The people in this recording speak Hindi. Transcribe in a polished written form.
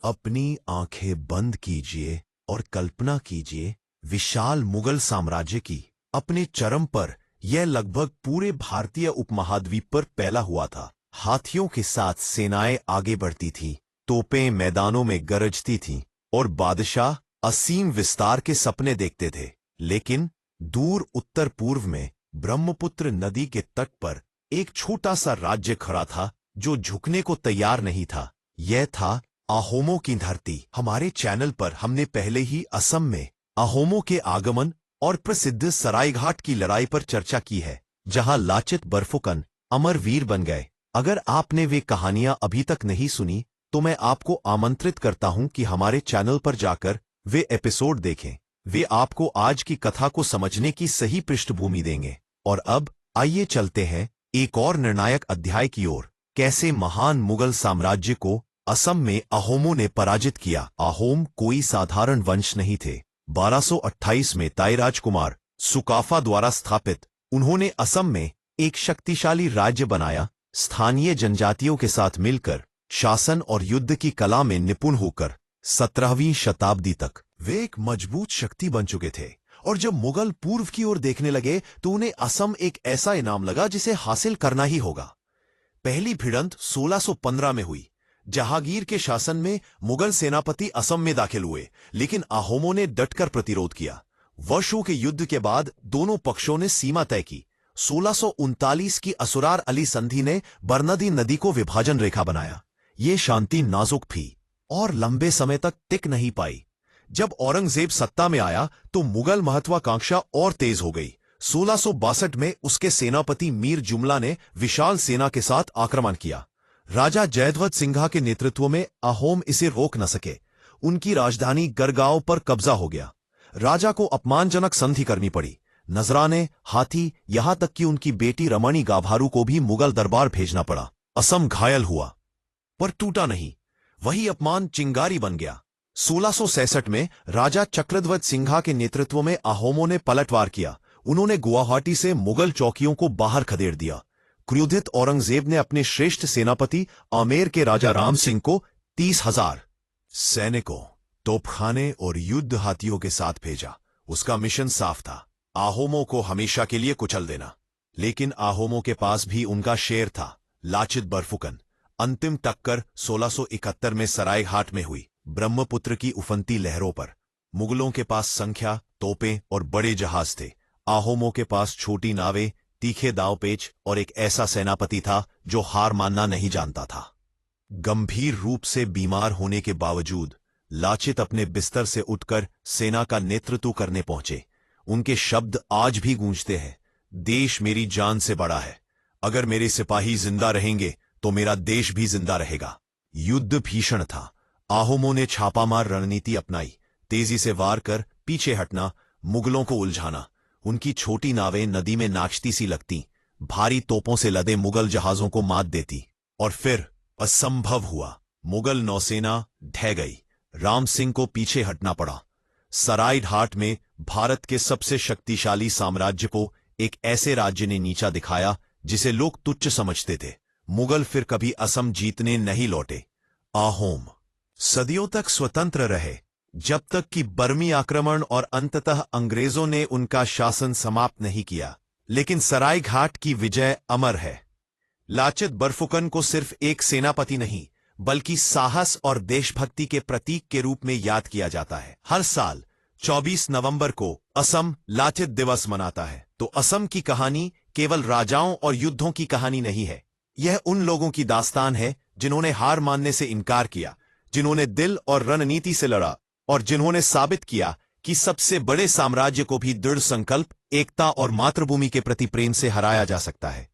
अपनी आंखें बंद कीजिए और कल्पना कीजिए विशाल मुगल साम्राज्य की। अपने चरम पर यह लगभग पूरे भारतीय उपमहाद्वीप पर फैला हुआ था। हाथियों के साथ सेनाएं आगे बढ़ती थीं, तोपें मैदानों में गरजती थीं और बादशाह असीम विस्तार के सपने देखते थे। लेकिन दूर उत्तर पूर्व में ब्रह्मपुत्र नदी के तट पर एक छोटा सा राज्य खड़ा था जो झुकने को तैयार नहीं था। यह था अहोमों की धरती। हमारे चैनल पर हमने पहले ही असम में अहोमों के आगमन और प्रसिद्ध सरायघाट की लड़ाई पर चर्चा की है, जहां लाचित बरफुकन अमरवीर बन गए। अगर आपने वे कहानियां अभी तक नहीं सुनी तो मैं आपको आमंत्रित करता हूं कि हमारे चैनल पर जाकर वे एपिसोड देखें। वे आपको आज की कथा को समझने की सही पृष्ठभूमि देंगे। और अब आइए चलते हैं एक और निर्णायक अध्याय की ओर। कैसे महान मुगल साम्राज्य को असम में अहोमों ने पराजित किया। अहोम कोई साधारण वंश नहीं थे। 1228 में ताई राजकुमार सुकाफा द्वारा स्थापित उन्होंने असम में एक शक्तिशाली राज्य बनाया। स्थानीय जनजातियों के साथ मिलकर शासन और युद्ध की कला में निपुण होकर 17वीं शताब्दी तक वे एक मजबूत शक्ति बन चुके थे। और जब मुगल पूर्व की ओर देखने लगे तो उन्हें असम एक ऐसा इनाम लगा जिसे हासिल करना ही होगा। पहली भिड़ंत 1615 में हुई। जहांगीर के शासन में मुगल सेनापति असम में दाखिल हुए, लेकिन अहोमों ने डटकर प्रतिरोध किया। वर्षों के युद्ध के बाद दोनों पक्षों ने सीमा तय की। 1639 की असुरार अली संधि ने बरनदी नदी को विभाजन रेखा बनाया। ये शांति नाजुक थी और लंबे समय तक टिक नहीं पाई। जब औरंगजेब सत्ता में आया तो मुगल महत्वाकांक्षा और तेज हो गई। 1662 में उसके सेनापति मीर जुमला ने विशाल सेना के साथ आक्रमण किया। राजा जयध्वज सिंघा के नेतृत्व में अहोम इसे रोक न सके। उनकी राजधानी गढ़गांव पर कब्जा हो गया। राजा को अपमानजनक संधि करनी पड़ी। नजराने, हाथी, यहां तक कि उनकी बेटी रमणी गाभारू को भी मुगल दरबार भेजना पड़ा। असम घायल हुआ पर टूटा नहीं। वही अपमान चिंगारी बन गया। 1666 में राजा चक्रध्वज सिंघा के नेतृत्व में अहोमों ने पलटवार किया। उन्होंने गुवाहाटी से मुगल चौकियों को बाहर खदेड़ दिया। क्रोधित औरंगजेब ने अपने श्रेष्ठ सेनापति आमेर के राजा राम सिंह को 30,000 सैनिकों, तोपखाने और युद्ध हाथियों के साथ भेजा। उसका मिशन साफ था, अहोमों को हमेशा के लिए कुचल देना। लेकिन अहोमों के पास भी उनका शेर था, लाचित बरफुकन। अंतिम टक्कर 1671 में सरायघाट में हुई। ब्रह्मपुत्र की उफनती लहरों पर मुगलों के पास संख्या, तोपें और बड़े जहाज थे। अहोमों के पास छोटी नावें, तीखे दावपेच और एक ऐसा सेनापति था जो हार मानना नहीं जानता था। गंभीर रूप से बीमार होने के बावजूद लाचित अपने बिस्तर से उठकर सेना का नेतृत्व करने पहुंचे। उनके शब्द आज भी गूंजते हैं, देश मेरी जान से बड़ा है। अगर मेरे सिपाही जिंदा रहेंगे तो मेरा देश भी जिंदा रहेगा। युद्ध भीषण था। अहोमों ने छापामार रणनीति अपनाई। तेजी से वार कर पीछे हटना, मुगलों को उलझाना। उनकी छोटी नावें नदी में नाचती सी लगती, भारी तोपों से लदे मुगल जहाजों को मात देती। और फिर असंभव हुआ, मुगल नौसेना ढह गई। राम सिंह को पीछे हटना पड़ा। सरायघाट में भारत के सबसे शक्तिशाली साम्राज्य को एक ऐसे राज्य ने नीचा दिखाया जिसे लोग तुच्छ समझते थे। मुगल फिर कभी असम जीतने नहीं लौटे। अहोम सदियों तक स्वतंत्र रहे, जब तक कि बर्मी आक्रमण और अंततः अंग्रेजों ने उनका शासन समाप्त नहीं किया। लेकिन सरायघाट की विजय अमर है। लाचित बरफुकन को सिर्फ एक सेनापति नहीं बल्कि साहस और देशभक्ति के प्रतीक के रूप में याद किया जाता है। हर साल 24 नवंबर को असम लाचित दिवस मनाता है। तो असम की कहानी केवल राजाओं और युद्धों की कहानी नहीं है। यह उन लोगों की दास्तान है जिन्होंने हार मानने से इनकार किया, जिन्होंने दिल और रणनीति से लड़ा और जिन्होंने साबित किया कि सबसे बड़े साम्राज्य को भी दृढ़ संकल्प, एकता और मातृभूमि के प्रति प्रेम से हराया जा सकता है।